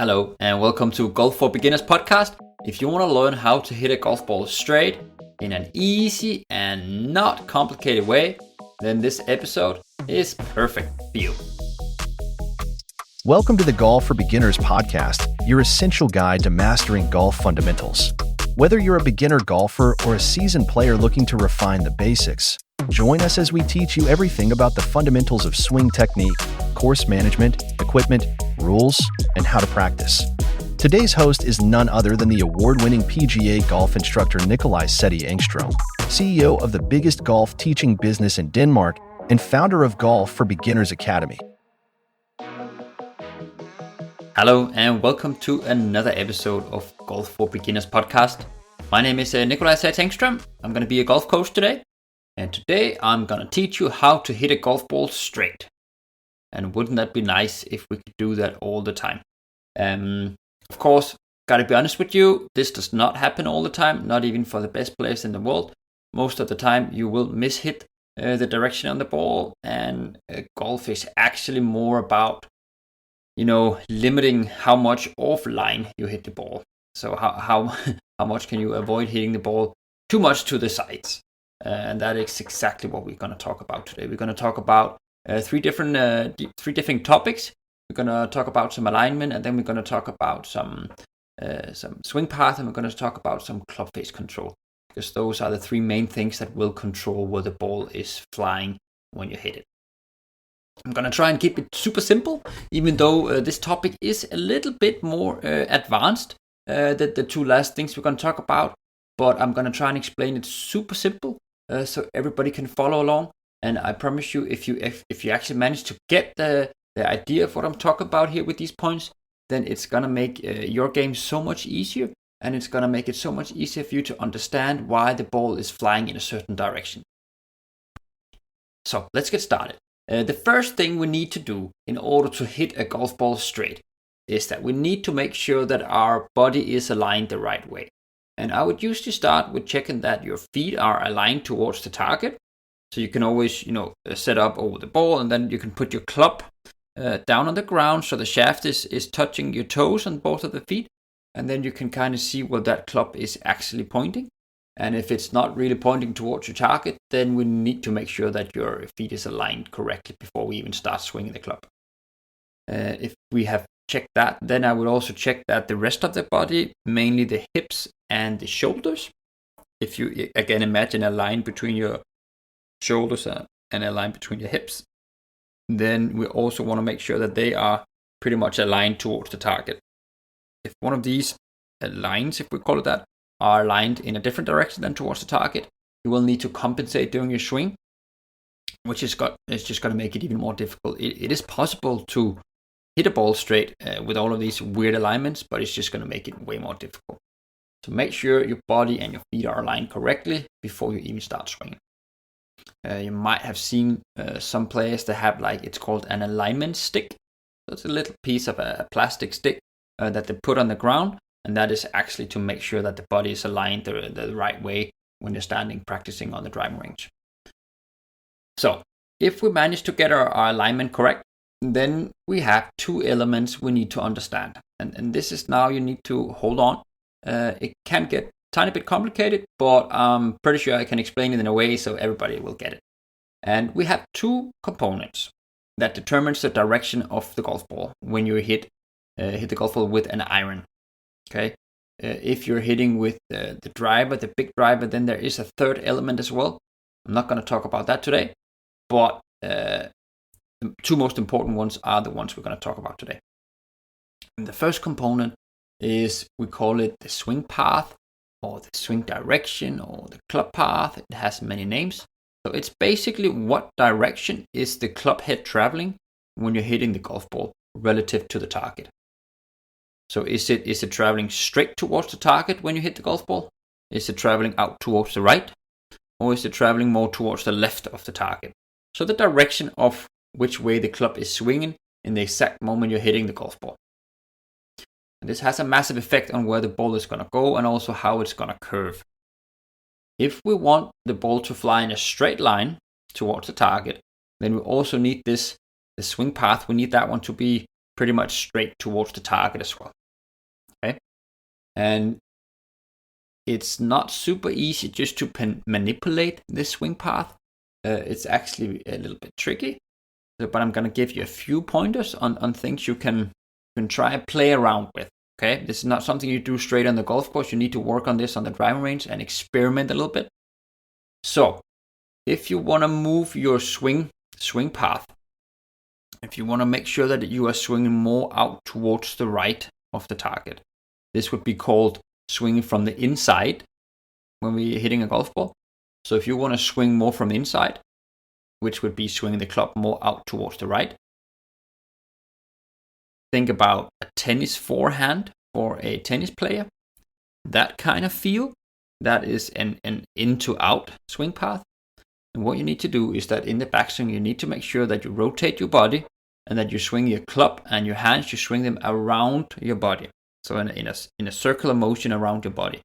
Hello and welcome to Golf for Beginners podcast. If you want to learn how to hit a golf ball straight in an easy and not complicated way, then this episode is perfect for you. Welcome to the Golf for Beginners podcast, your essential guide to mastering golf fundamentals. Whether you're a beginner golfer or a seasoned player looking to refine the basics, join us as we teach you everything about the fundamentals of swing technique, course management, equipment, rules, and how to practice. Today's host is none other than the award-winning PGA golf instructor Nikolaj Setti Engström, CEO of the biggest golf teaching business in Denmark and founder of Golf for Beginners Academy. Hello and welcome to another episode of Golf for Beginners podcast. My name is Nikolaj Setti Engström. I'm going to be a golf coach today. And today I'm going to teach you how to hit a golf ball straight. And wouldn't that be nice if we could do that all the time? Of course, gotta be honest with you, this does not happen all the time, not even for the best players in the world. Most of the time you will mishit the direction on the ball, and golf is actually more about, limiting how much offline you hit the ball. So how much can you avoid hitting the ball too much to the sides? And that is exactly what we're going to talk about today. We're going to talk about three different topics. We're going to talk about some alignment, and then we're going to talk about some swing path, and we're going to talk about some clubface control, because those are the three main things that will control where the ball is flying when you hit it. I'm going to try and keep it super simple, even though this topic is a little bit more advanced than the two last things we're going to talk about. But I'm going to try and explain it super simple so everybody can follow along. And I promise you, if you actually manage to get the idea of what I'm talking about here with these points, then it's going to make your game so much easier. And it's going to make it so much easier for you to understand why the ball is flying in a certain direction. So let's get started. The first thing we need to do in order to hit a golf ball straight is that we need to make sure that our body is aligned the right way. And I would usually start with checking that your feet are aligned towards the target. So you can always, set up over the ball, and then you can put your club down on the ground so the shaft is touching your toes on both of the feet. And then you can kind of see where that club is actually pointing. And if it's not really pointing towards your target, then we need to make sure that your feet is aligned correctly before we even start swinging the club. If we have checked that, then I would also check that the rest of the body, mainly the hips and the shoulders, if you again imagine a line between your shoulders and a line between your hips, then we also want to make sure that they are pretty much aligned towards the target. If one of these lines, if we call it that, are aligned in a different direction than towards the target, you will need to compensate during your swing, which is just going to make it even more difficult. It is possible to hit a ball straight with all of these weird alignments, but it's just going to make it way more difficult. So make sure your body and your feet are aligned correctly before you even start swinging. You might have seen some players that have it's called an alignment stick. So it's a little piece of a plastic stick that they put on the ground, and that is actually to make sure that the body is aligned the right way when you're standing practicing on the driving range. So if we manage to get our alignment correct, then we have two elements we need to understand. And this is now you need to hold on. It can get a tiny bit complicated, but I'm pretty sure I can explain it in a way so everybody will get it. And we have two components that determines the direction of the golf ball when you hit the golf ball with an iron. Okay, if you're hitting with the driver, the big driver, then there is a third element as well. I'm not going to talk about that today, but the two most important ones are the ones we're going to talk about today. And the first component is, we call it the swing path, or the swing direction, or the club path. It has many names. So it's basically what direction is the club head traveling when you're hitting the golf ball relative to the target. So is it traveling straight towards the target when you hit the golf ball? Is it traveling out towards the right? Or is it traveling more towards the left of the target? So the direction of which way the club is swinging in the exact moment you're hitting the golf ball. And this has a massive effect on where the ball is going to go and also how it's going to curve. If we want the ball to fly in a straight line towards the target, then we also need the swing path. We need that one to be pretty much straight towards the target as well. Okay, and it's not super easy just to manipulate this swing path. It's actually a little bit tricky, but I'm going to give you a few pointers on things you can try and play around with. Okay, this is not something you do straight on the golf course. You need to work on this on the driving range and experiment a little bit. So, if you want to move your swing path, if you want to make sure that you are swinging more out towards the right of the target, this would be called swinging from the inside when we're hitting a golf ball. So if you want to swing more from the inside, which would be swinging the club more out towards the right, think about a tennis forehand for a tennis player. That kind of feel, that is an in to out swing path. And what you need to do is that in the backswing, you need to make sure that you rotate your body and that you swing your club and your hands, you swing them around your body. So in a circular motion around your body.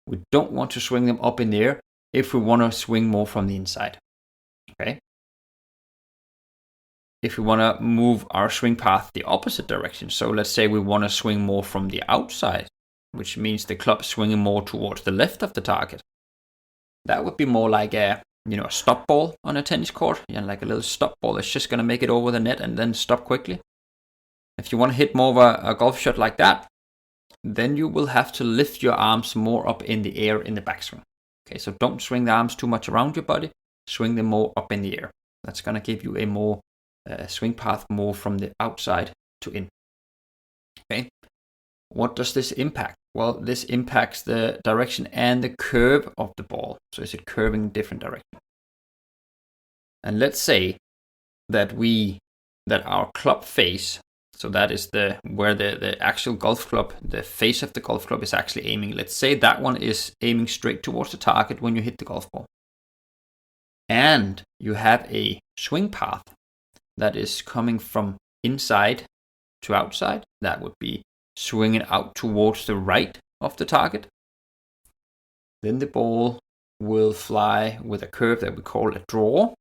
We don't want to swing them up in the air if we want to swing more from the inside. Okay. If we want to move our swing path the opposite direction, so let's say we want to swing more from the outside, which means the club swinging more towards the left of the target. That would be more like a stop ball on a tennis court, like a little stop ball that's just going to make it over the net and then stop quickly. If you want to hit more of a golf shot like that, then you will have to lift your arms more up in the air in the backswing. Okay, so don't swing the arms too much around your body, swing them more up in the air. That's going to give you a more swing path more from the outside to in. Okay, what does this impact? Well, this impacts the direction and the curve of the ball. So is it curving in different direction? And let's say that our club face, so that is where the actual golf club, the face of the golf club is actually aiming. Let's say that one is aiming straight towards the target when you hit the golf ball. And you have a swing path that is coming from inside to outside. That would be swinging out towards the right of the target. Then the ball will fly with a curve that we call a draw.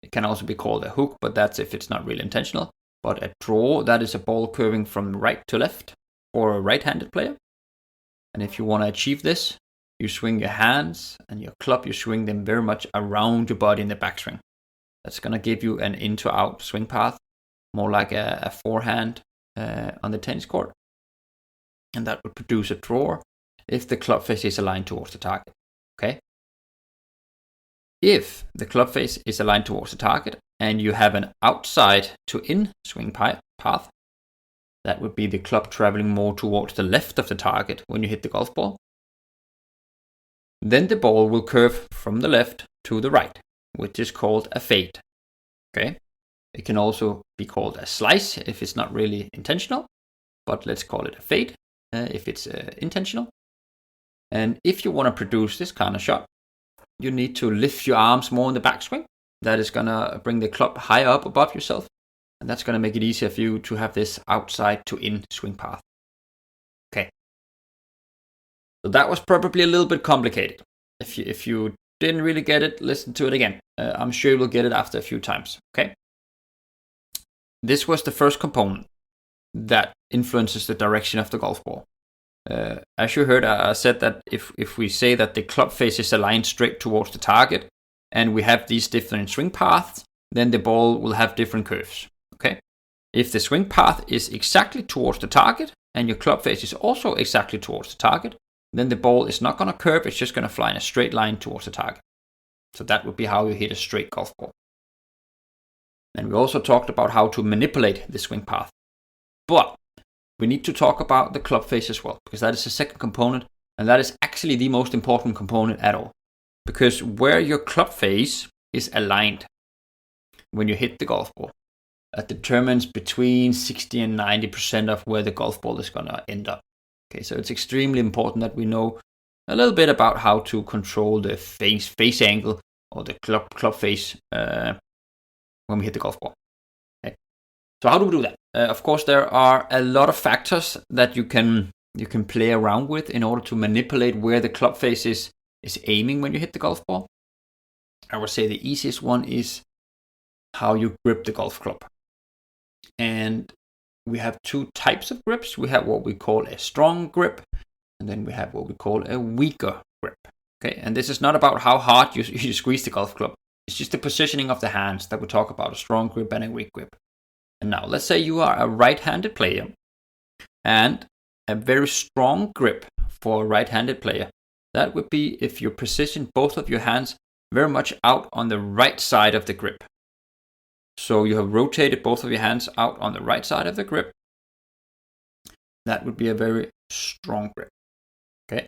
It can also be called a hook, but that's if it's not really intentional. But a draw, that is a ball curving from right to left for a right-handed player. And if you want to achieve this, you swing your hands and your club, you swing them very much around your body in the backswing. That's going to give you an in to out swing path, more like a forehand on the tennis court. And that would produce a draw if the club face is aligned towards the target. Okay? If the club face is aligned towards the target and you have an outside to in swing path, that would be the club traveling more towards the left of the target when you hit the golf ball. Then the ball will curve from the left to the right, which is called a fade. Okay? It can also be called a slice if it's not really intentional, but let's call it a fade if it's intentional. And if you want to produce this kind of shot, you need to lift your arms more in the backswing. That is going to bring the club higher up above yourself. And that's going to make it easier for you to have this outside to in swing path. Okay. So that was probably a little bit complicated. If you didn't really get it, listen to it again. I'm sure you will get it after a few times. Okay. This was the first component that influences the direction of the golf ball. As you heard, I said that if we say that the club face is aligned straight towards the target and we have these different swing paths, then the ball will have different curves. Okay. If the swing path is exactly towards the target and your club face is also exactly towards the target, then the ball is not going to curve, it's just going to fly in a straight line towards the target. So that would be how you hit a straight golf ball. And we also talked about how to manipulate the swing path. But we need to talk about the club face as well, because that is the second component, and that is actually the most important component at all. Because where your club face is aligned when you hit the golf ball, that determines between 60 and 90% of where the golf ball is going to end up. Okay, so it's extremely important that we know a little bit about how to control the face angle or the club face when we hit the golf ball. Okay. So how do we do that? Of course, there are a lot of factors that you can play around with in order to manipulate where the club face is aiming when you hit the golf ball. I would say the easiest one is how you grip the golf club. And we have two types of grips. We have what we call a strong grip, and then we have what we call a weaker grip. Okay, and this is not about how hard you squeeze the golf club. It's just the positioning of the hands that we talk about, a strong grip and a weak grip. And now, let's say you are a right-handed player, and a very strong grip for a right-handed player, that would be if you position both of your hands very much out on the right side of the grip. So you have rotated both of your hands out on the right side of the grip. That would be a very strong grip. Okay.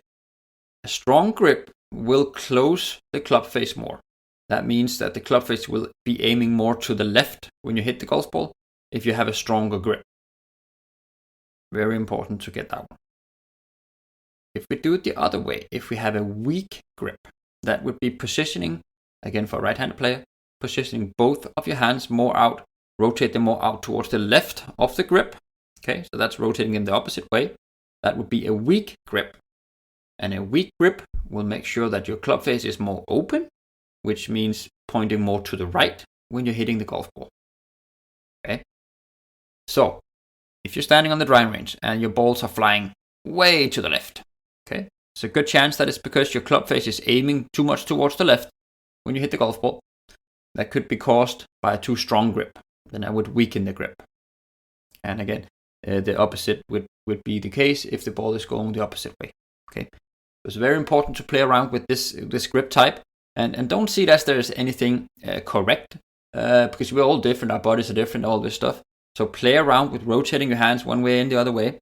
A strong grip will close the club face more. That means that the club face will be aiming more to the left when you hit the golf ball if you have a stronger grip. Very important to get that one. If we do it the other way, if we have a weak grip, that would be positioning, again for a right-handed player, positioning both of your hands more out, rotate them more out towards the left of the grip. Okay, so that's rotating in the opposite way. That would be a weak grip. And a weak grip will make sure that your club face is more open, which means pointing more to the right when you're hitting the golf ball. Okay, so if you're standing on the driving range and your balls are flying way to the left, okay, it's a good chance that it's because your club face is aiming too much towards the left when you hit the golf ball. That could be caused by a too strong grip. Then I would weaken the grip. And again, the opposite would be the case if the ball is going the opposite way. Okay, it's very important to play around with this grip type, and don't see it as there's anything correct, because we're all different, our bodies are different, all this stuff. So play around with rotating your hands one way and the other way,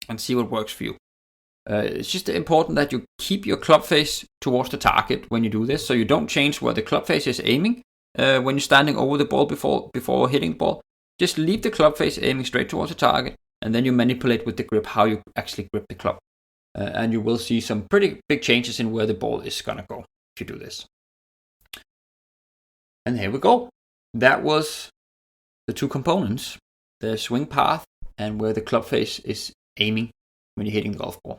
and see what works for you. It's just important that you keep your club face towards the target when you do this, so you don't change where the club face is aiming when you're standing over the ball before hitting the ball. Just leave the club face aiming straight towards the target, and then you manipulate with the grip how you actually grip the club. And you will see some pretty big changes in where the ball is going to go if you do this. And here we go. That was the two components, the swing path and where the club face is aiming when you're hitting the golf ball.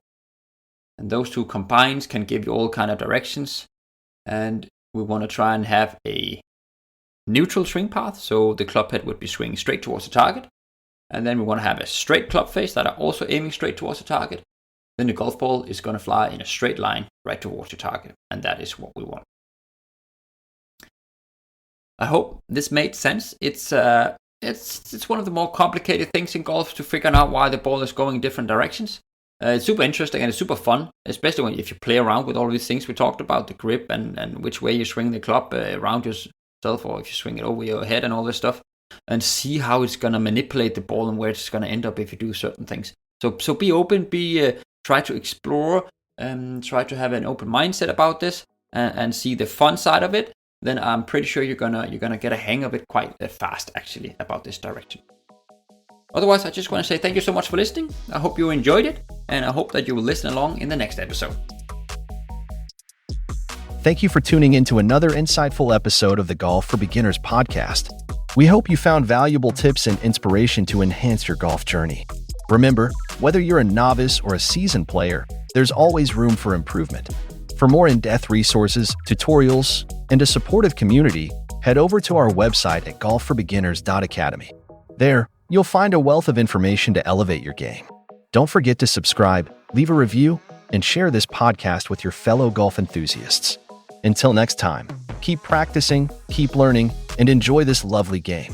And those two combined can give you all kind of directions. And we want to try and have a neutral swing path, so the club head would be swinging straight towards the target. And then we want to have a straight club face that are also aiming straight towards the target. Then the golf ball is going to fly in a straight line right towards your target. And that is what we want. I hope this made sense. It's one of the more complicated things in golf to figure out why the ball is going in different directions. It's super interesting and it's super fun, especially if you play around with all these things we talked about, the grip and which way you swing the club around yourself, or if you swing it over your head and all this stuff, and see how it's going to manipulate the ball and where it's going to end up if you do certain things. So be open, try to explore, try to have an open mindset about this and see the fun side of it. Then I'm pretty sure you're gonna get a hang of it quite fast, actually, about this direction. Otherwise, I just want to say thank you so much for listening. I hope you enjoyed it, and I hope that you will listen along in the next episode. Thank you for tuning in to another insightful episode of the Golf for Beginners podcast. We hope you found valuable tips and inspiration to enhance your golf journey. Remember, whether you're a novice or a seasoned player, there's always room for improvement. For more in-depth resources, tutorials, and a supportive community, head over to our website at golfforbeginners.academy. There, you'll find a wealth of information to elevate your game. Don't forget to subscribe, leave a review, and share this podcast with your fellow golf enthusiasts. Until next time, keep practicing, keep learning, and enjoy this lovely game.